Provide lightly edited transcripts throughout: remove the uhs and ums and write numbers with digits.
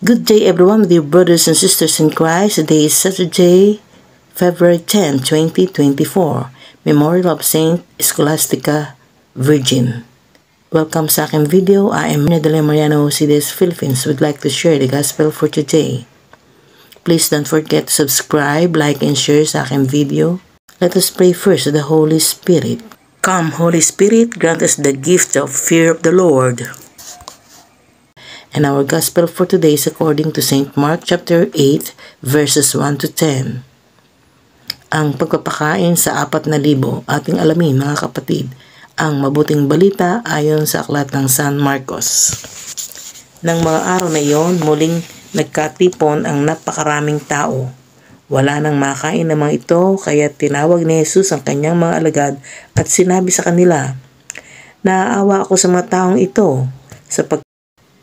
Good day everyone, with your brothers and sisters in Christ. Today is Saturday, February 10, 2024. Memorial of Saint Scholastica Virgin. Welcome sa aking video. I am Nadale Mariano, CDS Philippines. Would like to share the gospel for today. Please don't forget to subscribe, like, and share sa aking video. Let us pray first to the Holy Spirit. Come, Holy Spirit, grant us the gift of fear of the Lord. And our gospel for today is according to St. Mark chapter 8 verses 1 to 10. Ang pagpapakain sa 4,000, ating alamin mga kapatid, ang mabuting balita ayon sa aklat ng San Marcos. Nang mga araw na iyon, muling nagkatipon ang napakaraming tao. Wala nang makain ng mga ito, kaya tinawag ni Jesus ang kanyang mga alagad at sinabi sa kanila, "Naaawa ako sa mga taong ito,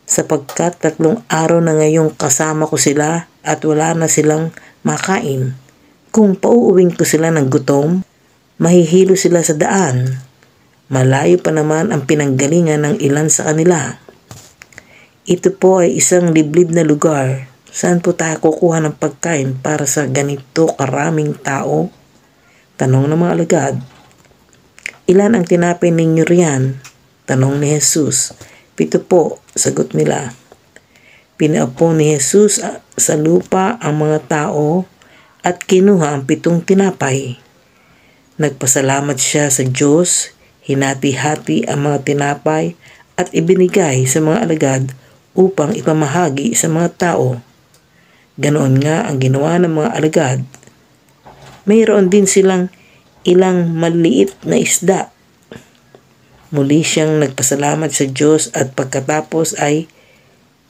sapagkat 3 araw na ngayong kasama ko sila at wala na silang makain. Kung pauuwing ko sila ng gutom, mahihilo sila sa daan. Malayo pa naman ang pinanggalingan ng ilan sa kanila. Ito po ay isang liblib na lugar. Saan po tayo kukuha ng pagkain para sa ganito karaming tao?" Tanong ng mga alagad. "Ilan ang tinapay ninyo riyan?" Tanong ni Jesus. "7 po," sagot nila. Pinaupo ni Jesus sa lupa ang mga tao at kinuha ang 7 tinapay. Nagpasalamat siya sa Diyos, hinati-hati ang mga tinapay at ibinigay sa mga alagad upang ipamahagi sa mga tao. Ganoon nga ang ginawa ng mga alagad. Mayroon din silang ilang maliit na isda. Muli siyang nagpasalamat sa Diyos at pagkatapos ay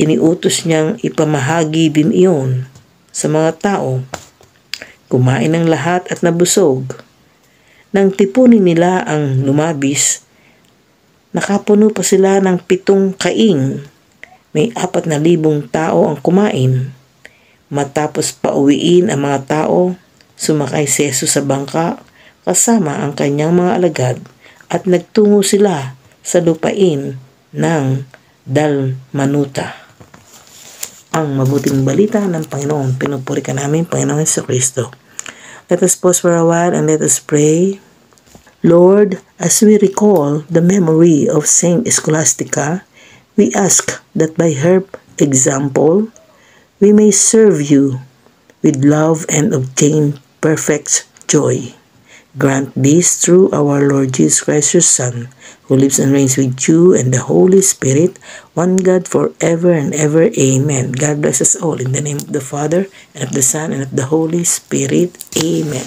iniutos niyang ipamahagi din iyon sa mga tao. Kumain ng lahat at nabusog. Nang tipunin nila ang lumabis, nakapuno pa sila ng 7 kaing. May 4,000 tao ang kumain. Matapos pauwiin ang mga tao, sumakay si Jesus sa bangka kasama ang kanyang mga alagad at nagtungo sila sa lupain ng Dalmanuta. Ang mabuting balita ng Panginoon. Pinupuri ka namin, Panginoon Jesucristo. Let us pause for a while and let us pray. Lord, as we recall the memory of Saint Scholastica, we ask that by her example, we may serve you with love and obtain perfect joy. Grant this through our Lord Jesus Christ, your Son, who lives and reigns with you and the Holy Spirit, one God forever and ever. Amen. God bless us all in the name of the Father, and of the Son, and of the Holy Spirit. Amen.